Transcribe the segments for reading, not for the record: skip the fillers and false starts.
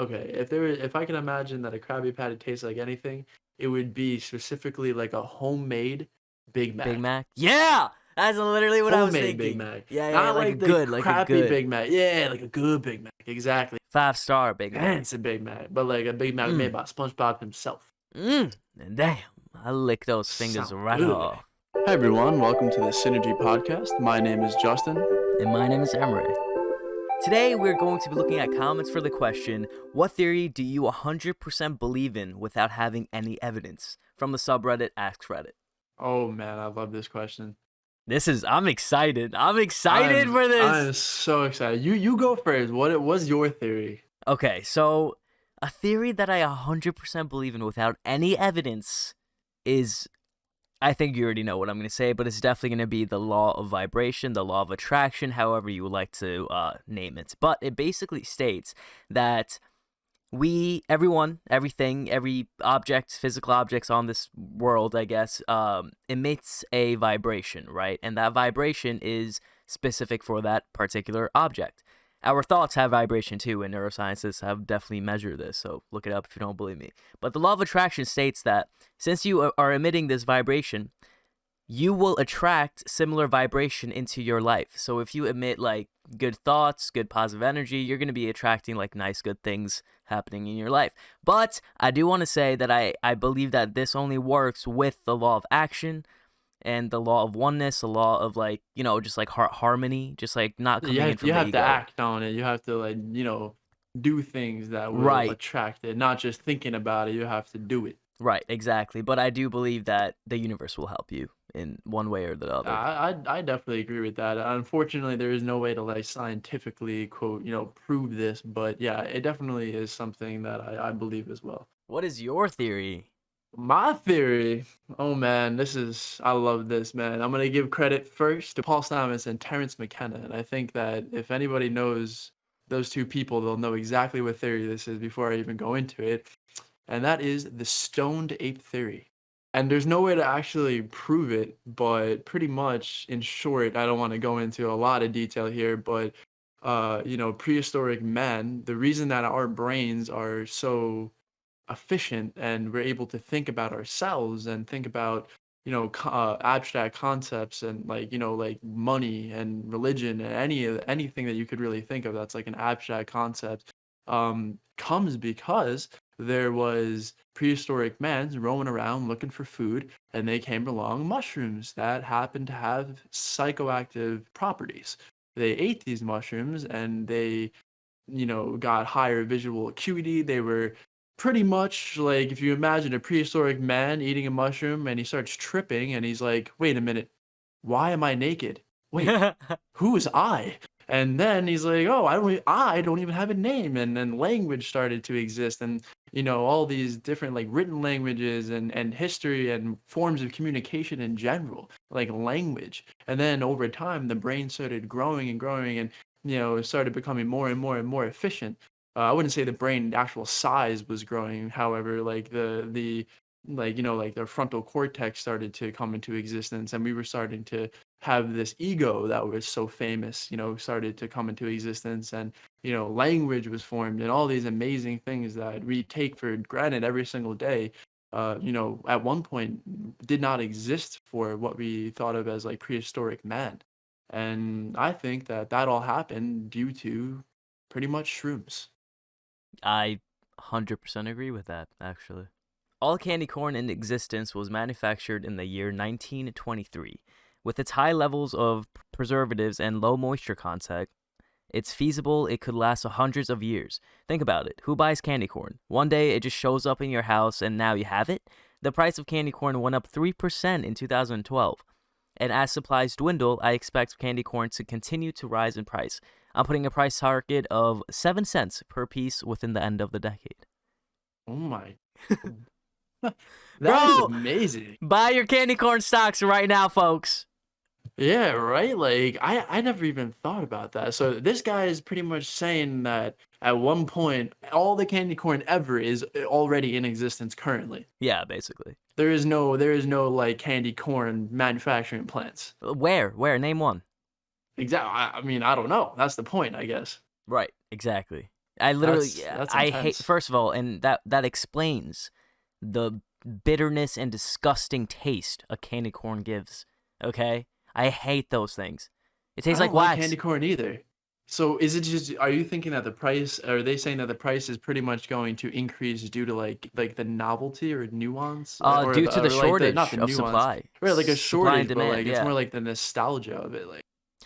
Okay, if I can imagine that a Krabby Patty tastes like anything, it would be specifically like a homemade Big Big Mac. Mac? Yeah! That's literally what I was Homemade Big thinking. Mac. Yeah, Not like a like the good, like a crappy good Big Mac. Yeah, like a good Big Mac. Exactly. 5-star Big Mac. Fancy Big Mac, but like a Big Mac made Mmm, by SpongeBob himself. and damn, I lick those fingers Sound right good. off. Hi everyone, welcome to the Synergy Podcast. My name is Justin. And my name is Emre. Today, we're going to be looking at comments for the question, what theory do you 100% believe in without having any evidence? From the subreddit AskReddit. Oh man, I love this question. I'm excited. I'm excited for I'm this. so excited. You go first. What was your theory? Okay, so a theory that I 100% believe in without any evidence is, I think you already know what I'm going to say, but it's definitely going to be the law of vibration, the law of attraction, however you would like to name it. But it basically states that everyone, everything, every object, physical objects on this world, I guess, emits a vibration, right? And that vibration is specific for that particular object. Our thoughts have vibration too, and neuroscientists have definitely measured this, so look it up if you don't believe me. But the law of attraction states that since you are emitting this vibration, you will attract similar vibration into your life. So if you emit like good thoughts, good positive energy, you're going to be attracting like nice, good things happening in your life. But I do want to say that I believe that this only works with the law of action and the law of oneness, the law of like, just like harmony, just like not You coming in have, from you the have to ego. act on it. You have to like, do things that will Right. attract it. Not just thinking about it, you have to do it. Right, exactly. But I do believe that the universe will help you in one way or the other. I definitely agree with that. Unfortunately, there is no way to like scientifically quote, prove this, but yeah, it definitely is something that I believe as well. What is your theory? My theory, oh man, I love this, man. I'm gonna give credit first to Paul Stamets and Terrence McKenna, and I think that if anybody knows those two people, they'll know exactly what theory this is before I even go into it, and that is the stoned ape theory. And there's no way to actually prove it, but pretty much, in short, I don't want to go into a lot of detail here, but prehistoric man, the reason that our brains are so efficient and we're able to think about ourselves and think about abstract concepts and like money and religion and anything that you could really think of that's like an abstract concept comes because there was prehistoric men roaming around looking for food, and they came along mushrooms that happened to have psychoactive properties. They ate these mushrooms and they got higher visual acuity. They were pretty much like, if you imagine a prehistoric man eating a mushroom and he starts tripping and he's like, wait a minute, why am I naked? Wait, who is I? And then he's like, oh, I don't even have a name. And then language started to exist, and all these different like written languages and history and forms of communication in general, like language. And then over time, the brain started growing and growing, and it started becoming more and more and more efficient. I wouldn't say the brain actual size was growing, however, like the like like the frontal cortex started to come into existence, and we were starting to have this ego that was so famous, started to come into existence, and language was formed, and all these amazing things that we take for granted every single day. At one point did not exist for what we thought of as like prehistoric man. And I think that that all happened due to pretty much shrooms. I 100% agree with that, actually. All candy corn in existence was manufactured in the year 1923. With its high levels of preservatives and low moisture content, it's feasible it could last hundreds of years. Think about it. Who buys candy corn? One day it just shows up in your house and now you have it? The price of candy corn went up 3% in 2012. And as supplies dwindle, I expect candy corn to continue to rise in price. I'm putting a price target of 7 cents per piece within the end of the decade. Oh my. That is Bro, amazing. buy your candy corn stocks right now, folks. Yeah, right? Like I never even thought about that. So this guy is pretty much saying that at one point all the candy corn ever is already in existence currently. Yeah, basically. There is no like candy corn manufacturing plants. Where? Name one. Exactly. I mean, I don't know. That's the point, I guess. Right, exactly. I literally, That's I hate. intense. First of all, and that explains the bitterness and disgusting taste a candy corn gives. Okay, I hate those things. It I tastes like don't like wax. candy corn either. So is it just, are you thinking that the price, are they saying that the price is pretty much going to increase due to like the novelty or nuance, Due to the or like the, not shortage the of nuance, supply, right, like a supply and shortage, but demand. like it's Yeah, more like the nostalgia of it, like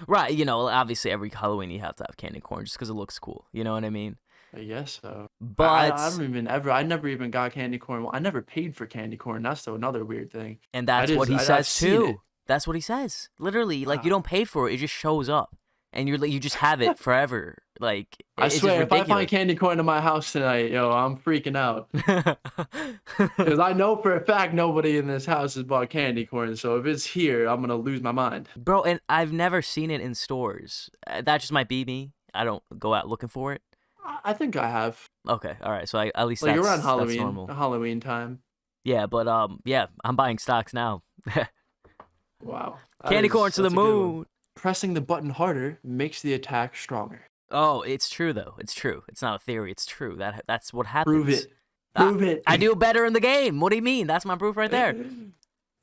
right. Obviously every Halloween you have to have candy corn just because it looks cool. You know what I mean? I guess so. I But don't even ever, I never even got candy corn. I never paid for candy corn. That's so another weird thing. and that's what he I've says seen it. too. That's what he says. Literally, like you Wow. don't pay for it; it just shows up, and you just have it forever. Like I it's just swear, if I find ridiculous. candy corn in my house tonight, yo, I'm freaking out. Because I know for a fact nobody in this house has bought candy corn. So if it's here, I'm gonna lose my mind. Bro, and I've never seen it in stores. That just might be me. I don't go out looking for it. I think I have. Okay, all right. So at least Like around that's Halloween, normal. Halloween time. Yeah, but yeah, I'm buying stocks now. Wow, Candy corn to the that's a good one. moon. Pressing the button harder makes the attack stronger. Oh, it's true though. It's true. It's not a theory. It's true. That's what Prove happens. it. Prove it. I do better in the game. What do you mean? That's my proof right there.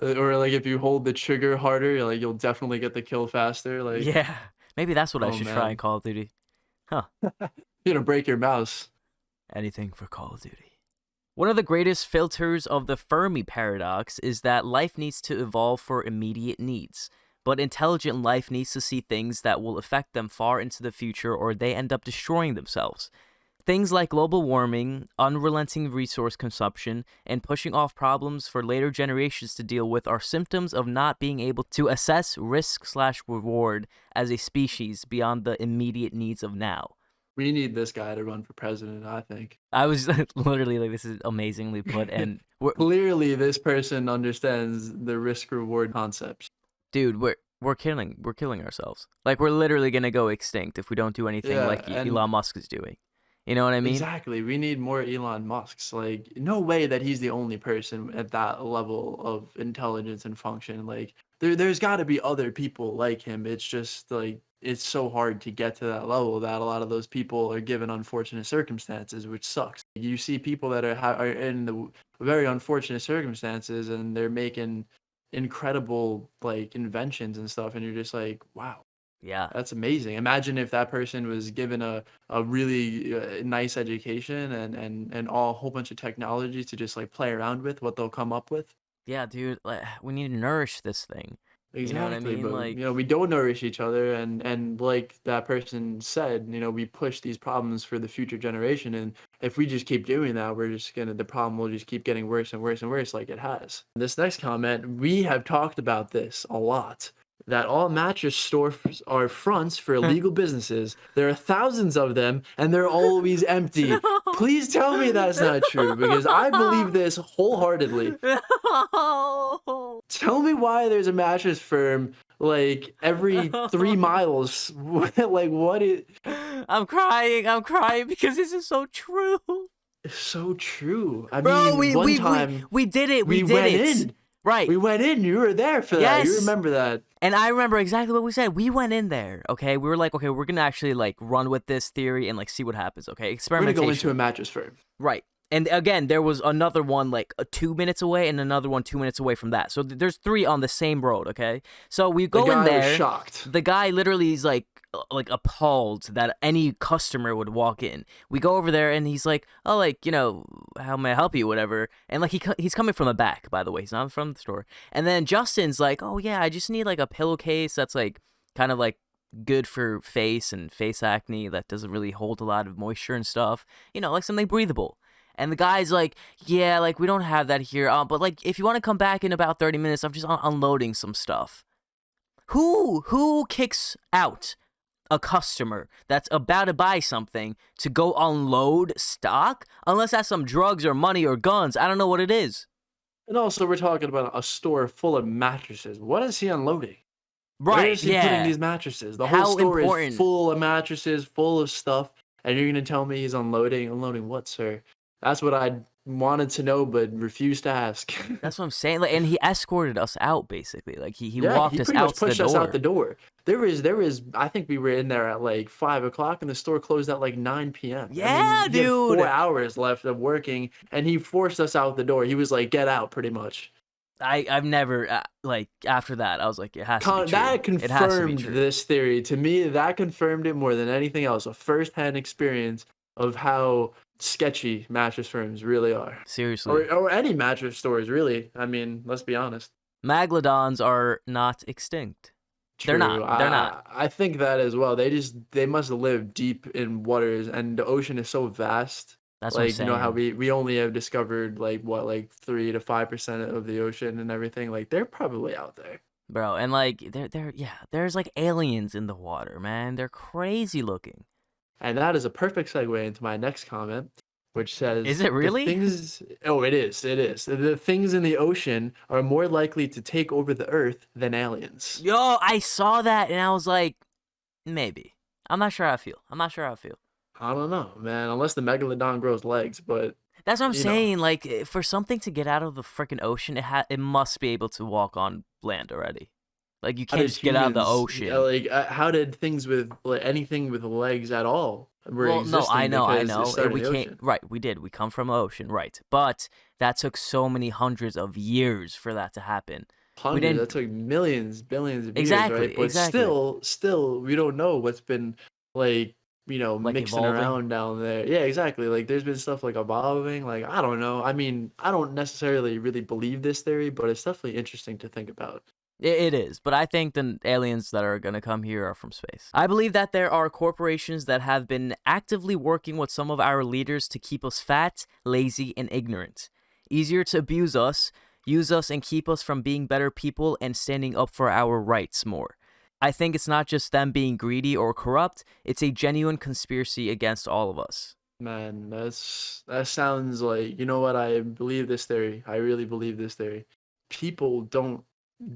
Or like if you hold the trigger harder, like you'll definitely get the kill faster. Like, Yeah, maybe that's what I oh should try in man, Call of Duty. Huh? you're gonna break your mouse. Anything for Call of Duty. One of the greatest filters of the Fermi paradox is that life needs to evolve for immediate needs, but intelligent life needs to see things that will affect them far into the future or they end up destroying themselves. Things like global warming, unrelenting resource consumption, and pushing off problems for later generations to deal with are symptoms of not being able to assess risk/reward as a species beyond the immediate needs of now. We need this guy to run for president, I think. I was literally like, this is amazingly put, and Clearly, this person understands the risk reward concepts. dude, we're killing ourselves. Like we're literally gonna go extinct if we don't do anything Yeah, like and Elon Musk is doing. You know what I mean? exactly. We need more Elon Musks. Like, no way that he's the only person at that level of intelligence and function. Like, there's got to be other people like him. It's just like it's so hard to get to that level that a lot of those people are given unfortunate circumstances, which sucks. You see people that are in the very unfortunate circumstances and they're making incredible like inventions and stuff, and you're just like, wow. Yeah. That's amazing. Imagine if that person was given a really nice education and all a whole bunch of technology to just like play around with what they'll come up with. Yeah, dude, like, we need to nourish this thing. You know what I Exactly, mean? but Like, we don't nourish each other, and like that person said, we push these problems for the future generation, and if we just keep doing that, the problem will just keep getting worse and worse and worse like it has. This next comment, we have talked about this a lot. That all mattress stores are fronts for illegal businesses. There are thousands of them, and they're always empty. Please tell me that's not true, because I believe this wholeheartedly. No. Tell me why there's a mattress firm like every 3 miles. Like what is I'm crying because this is so true. so true. I Bro, mean, one time we did it. We we did went it. in. Right. We went in. You were there for that. You Yes. remember that. And I remember exactly what we said. We went in there, okay? We were like, okay, we're going to actually like run with this theory and like see what happens, okay? We're gonna Experimentation. go into a mattress firm. Right. And again, there was another one like 2 minutes away and another one 2 minutes away from that. So there's 3 on the same road, okay? So we go The in guy there. was shocked. The guy literally is like appalled that any customer would walk in. We go over there and he's like, "Oh, like, how may I help you, whatever." And like he's coming from the back, by the way. He's not from the store. And then Justin's like, "Oh, yeah, I just need like a pillowcase that's like kind of like good for face and face acne that doesn't really hold a lot of moisture and stuff. Like something breathable." And the guy's like, "Yeah, like we don't have that here. But like if you want to come back in about 30 minutes, I'm just unloading some stuff." Who kicks out a customer that's about to buy something to go unload stock? Unless that's some drugs or money or guns. I don't know what it is. And also, we're talking about a store full of mattresses. What is he unloading? Where Right, is he putting these mattresses? The whole How store important? is full of mattresses, full of stuff, and you're gonna tell me he's unloading? Unloading what, sir? That's what I wanted to know but refused to ask. That's what I'm saying. Like, and he escorted us out basically. Like he Yeah, walked he us pretty out much to the pushed us out the door. door. There was I think we were in there at like 5 o'clock and the store closed at like 9 p.m. I mean, Yeah, he had 4 dude. hours left of working and he forced us out the door. He was like, "Get out," pretty much. I've never like after that I was like it has to be true. That It has to be confirmed true. this theory. To me, that confirmed it more than anything else. A first-hand experience of how sketchy mattress firms really are. Seriously. Or any mattress stores, really. I mean, let's be honest. Megalodons are not extinct. They're not. True. They're not. I think that as well. They must live deep in waters, and the ocean is so vast. That's what I'm Like, you know how saying. we only have discovered like what, like 3 to 5% of the ocean and everything. Like they're probably out there. Bro, and like there's like aliens in the water, man. They're crazy looking. And that is a perfect segue into my next comment, which Is says it the really? things. Oh, it is. The things in the ocean are more likely to take over the Earth than aliens. Yo, I saw that and I was like, maybe. I'm not sure how I feel. I'm not sure how I feel. I don't know, man. Unless the megalodon grows legs, but That's what I'm you know. saying. Like, for something to get out of the freaking ocean, it must be able to walk on land already. Like, you How can't did just get out of the humans, ocean. how did things with like, anything with legs at all were Well, no, I existing know, I because it know. started We in the can't. ocean? Right, we did. We come from the ocean, right? But that took so many hundreds of years for that to happen. We Hundreds, didn't that took millions, billions of years, right? exactly, But exactly. still, we don't know what's been like, Like mixing evolving. around down there. Yeah, exactly. Like there's been stuff like evolving. Like I don't know. I mean, I don't necessarily really believe this theory, but it's definitely interesting to think about. It is, but I think the aliens that are going to come here are from space. I believe that there are corporations that have been actively working with some of our leaders to keep us fat, lazy, and ignorant. Easier to abuse us, use us, and keep us from being better people and standing up for our rights more. I think it's not just them being greedy or corrupt, it's a genuine conspiracy against all of us. Man, that sounds like, you know what? I believe this theory. I really believe this theory. People don't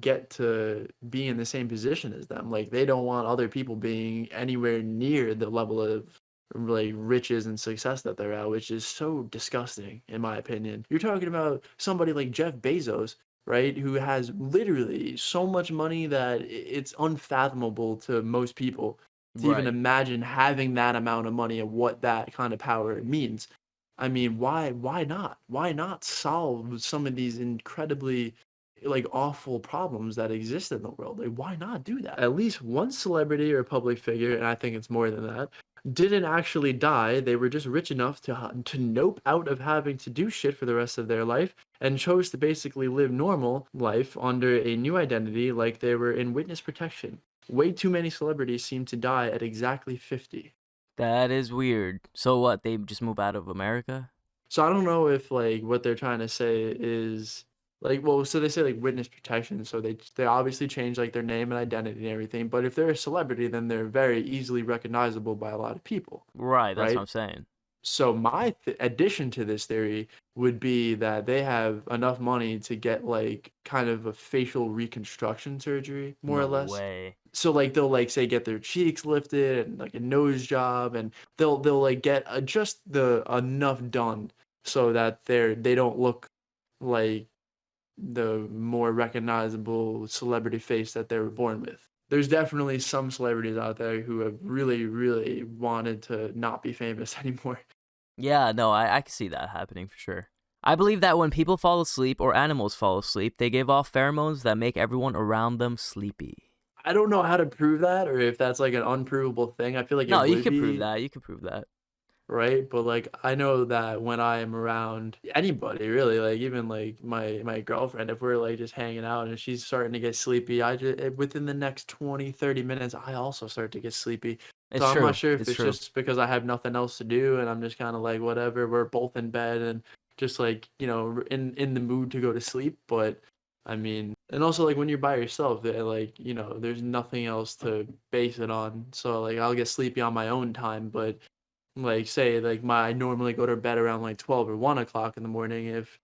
get to be in the same position as them. Like they don't want other people being anywhere near the level of like riches and success that they're at, which is so disgusting in my opinion. You're talking about somebody like Jeff Bezos, right, who has literally so much money that it's unfathomable to most people to even Right. imagine having that amount of money and what that kind of power means. I mean, why not? Why not solve some of these incredibly like awful problems that exist in the world? Like why not do that? At least one celebrity or public figure, and I think it's more than that, didn't actually die. They were just rich enough to nope out of having to do shit for the rest of their life and chose to basically live normal life under a new identity like they were in witness protection. Way too many celebrities seem to die at exactly 50. That is weird. So what? They just move out of America? So I don't know if like what they're trying to say is like, well, so they say like witness protection, so they obviously change like their name and identity and everything, but if they're a celebrity then they're very easily recognizable by a lot of people, Right, that's what right? I'm saying. So my addition to this theory would be that they have enough money to get like kind of a facial reconstruction surgery, more or No less. way. So like they'll like say get their cheeks lifted and like a nose job, and they'll like get just the enough done so that they don't look like the more recognizable celebrity face that they were born with. There's definitely some celebrities out there who have really, really wanted to not be famous anymore. Yeah, no, I can see that happening for sure. I believe that when people fall asleep or animals fall asleep, they give off pheromones that make everyone around them sleepy. I don't know how to prove that or if that's like an unprovable thing. I feel like No, it you would can prove be, that. You can prove that. right? But like I know that when I am around anybody really, like even like my girlfriend, if we're like just hanging out and she's starting to get sleepy, I just within the next 20-30 minutes I also start to get sleepy. So It's I'm not true. sure if It's it's true. just because I have nothing else to do and I'm just kind of like whatever, we're both in bed and just like, in the mood to go to sleep, but I mean, and also like when you're by yourself, like, there's nothing else to base it on. So like I'll get sleepy on my own time, but like say like I normally go to bed around like 12 or 1 o'clock in the morning. If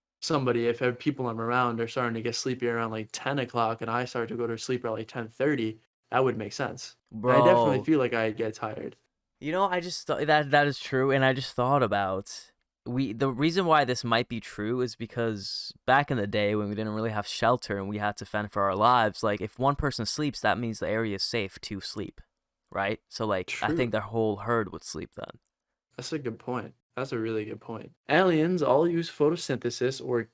people I'm around are starting to get sleepy around like 10 o'clock and I start to go to sleep at like 10:30, that would make sense. And I definitely Bro, feel like I'd get tired. I just thought that is true, and I just thought about the reason why this might be true is because back in the day when we didn't really have shelter and we had to fend for our lives, like if one person sleeps, that means the area is safe to sleep, right? So like I think True. the whole herd would sleep then. That's a good point. That's a really good point. Aliens all use photosynthesis or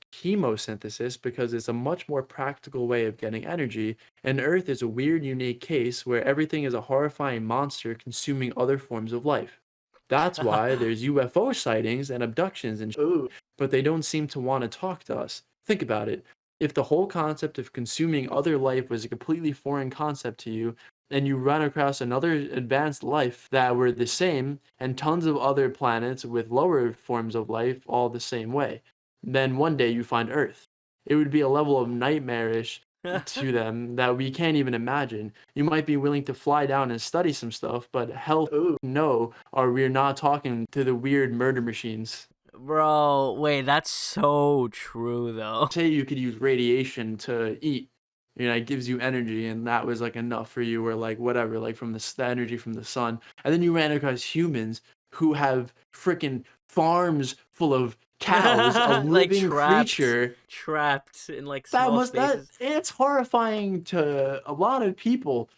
chemosynthesis because it's a much more practical way of getting energy, and Earth is a weird, unique case where everything is a horrifying monster consuming other forms of life. That's why there's UFO sightings and abductions and Ooh. but they don't seem to want to talk to us. Think about it. If the whole concept of consuming other life was a completely foreign concept to you, and you run across another advanced life that were the same, and tons of other planets with lower forms of life all the same way, then one day you find Earth. It would be a level of nightmarish to them that we can't even imagine. You might be willing to fly down and study some stuff, but hell Ooh. no, or we're not talking to the weird murder machines. Bro, wait, that's so true though. Say you could use radiation to eat, it gives you energy, and that was like enough for you, or like whatever, like from the energy from the sun. And then you ran across humans who have freaking farms full of cows, a Like living creature. trapped in like That small must that spaces. it's horrifying to a lot of people,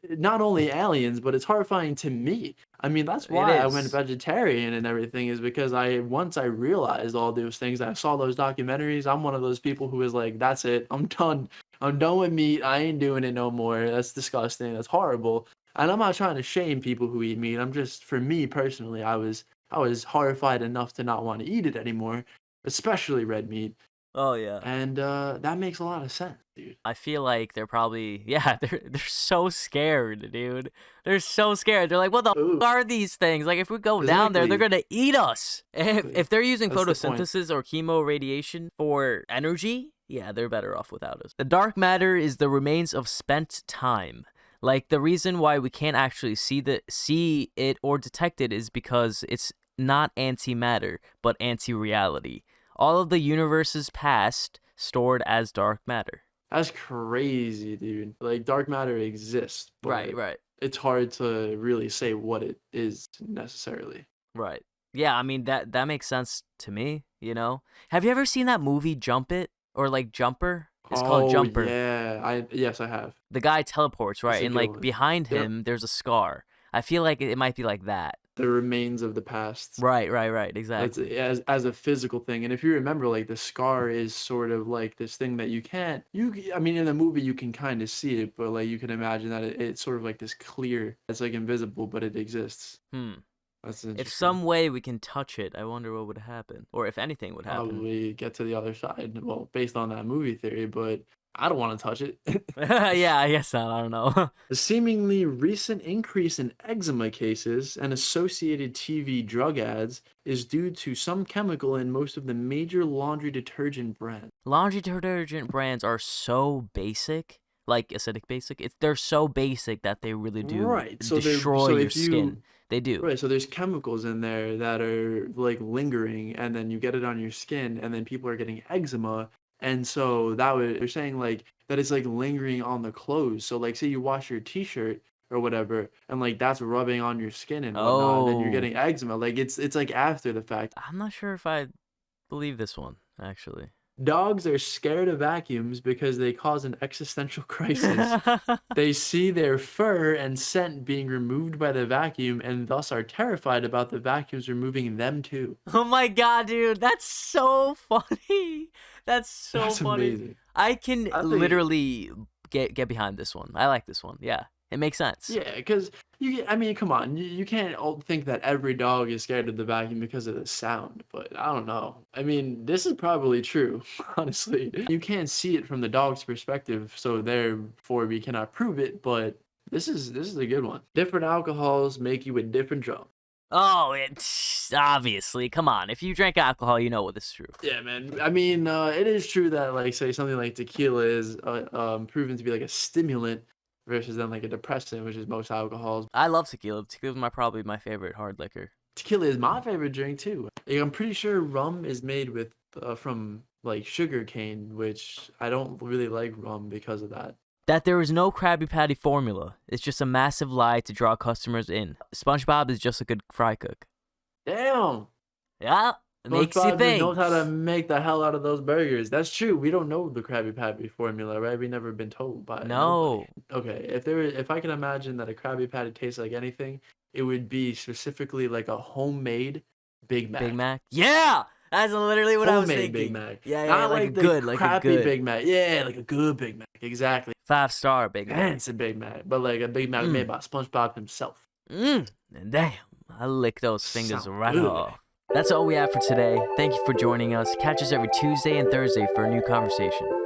not only aliens, but it's horrifying to me. I mean, that's It why I went is. vegetarian and everything, is because once I realized all those things, I saw those documentaries. I'm one of those people who is like, that's it. I'm done. I'm done with meat. I ain't doing it no more. That's disgusting. That's horrible. And I'm not trying to shame people who eat meat. I'm just, for me personally, I was horrified enough to not want to eat it anymore, especially red meat. Oh yeah. And that makes a lot of sense, dude. I feel like they're probably they're so scared, dude. They're so scared. They're like, what the Ooh. are these things? Like if we go down there, they're Exactly. gonna eat us. If they're using That's the point. photosynthesis or chemo radiation for energy, yeah, they're better off without us. The dark matter is the remains of spent time. Like the reason why we can't actually see it or detect it is because it's not antimatter, but anti-reality. All of the universe's past stored as dark matter. That's crazy, dude. Like dark matter exists, Right, but right, it's hard to really say what it is necessarily. right. Yeah, I mean that makes sense to me, you know? Have you ever seen that movie Jump It or like Jumper? It's called Oh Jumper. yeah, yes I have. The guy teleports, That's right? a And good like one. behind Yep. him there's a scar. I feel like it might be like that. The remains of the past. Right, That's exactly. as a physical thing. And if you remember, like the scar is sort of like this thing that you can't I mean in the movie you can kind of see it, but like you can imagine that it's sort of like this clear, it's like invisible, but it exists. That's If interesting. some way we can touch it, I wonder what would happen. Or if anything would happen. Probably get to the other side. Well, based on that movie theory, but I don't want to touch it. Yeah, I guess not. I don't know. The seemingly recent increase in eczema cases and associated TV drug ads is due to some chemical in most of the major laundry detergent brands. Laundry detergent brands are so basic, like acidic basic. They're so basic that they really do Right. destroy So your if you skin. They do. right, so there's chemicals in there that are like lingering, and then you get it on your skin, and then people are getting eczema. And so they're saying like that it's like lingering on the clothes. So like say you wash your t-shirt or whatever, and like that's rubbing on your skin and whatnot, and then you're Oh, getting eczema. Like it's like after the fact. I'm not sure if I believe this one actually. Dogs are scared of vacuums because they cause an existential crisis. They see their fur and scent being removed by the vacuum and thus are terrified about the vacuums removing them too. Oh my god, dude, that's so funny. That's so That's funny. amazing. I can I think, literally get behind this one. I like this one. Yeah, it makes sense. yeah, because I mean, come on, you can't all think that every dog is scared of the vacuum because of the sound, but I don't know. I mean, this is probably true, honestly. You can't see it from the dog's perspective, so therefore we cannot prove it, but this is a good one. Different alcohols make you a different drum. Oh, it's obviously. Come on, if you drink alcohol, you know what this is true. Yeah, man. I mean, it is true that, like, say something like tequila is proven to be like a stimulant versus then like a depressant, which is most alcohols. I love tequila. Tequila is probably my favorite hard liquor. Tequila is my favorite drink too. Like, I'm pretty sure rum is made with from like sugar cane, which I don't really like rum because of that. That there is no Krabby Patty formula. It's just a massive lie to draw customers in. SpongeBob is just a good fry cook. Damn. Yeah. It makes you SpongeBob just knows think. how to make the hell out of those burgers. That's true. We don't know the Krabby Patty formula, right? We've never been told by nobody. No. Okay, if I can imagine that a Krabby Patty tastes like anything, it would be specifically like a homemade Big Big Mac. Mac? Yeah! That's literally what I was Homemade Big thinking. Mac. Yeah, Not like a like the good, like a crappy good Big Mac. Yeah, like a good Big Mac. Exactly. 5-star Big Mac. Fancy Big Mac. But like a Big Mac made Mm. by SpongeBob himself. And damn, I lick those fingers Sound right good. off. That's all we have for today. Thank you for joining us. Catch us every Tuesday and Thursday for a new conversation.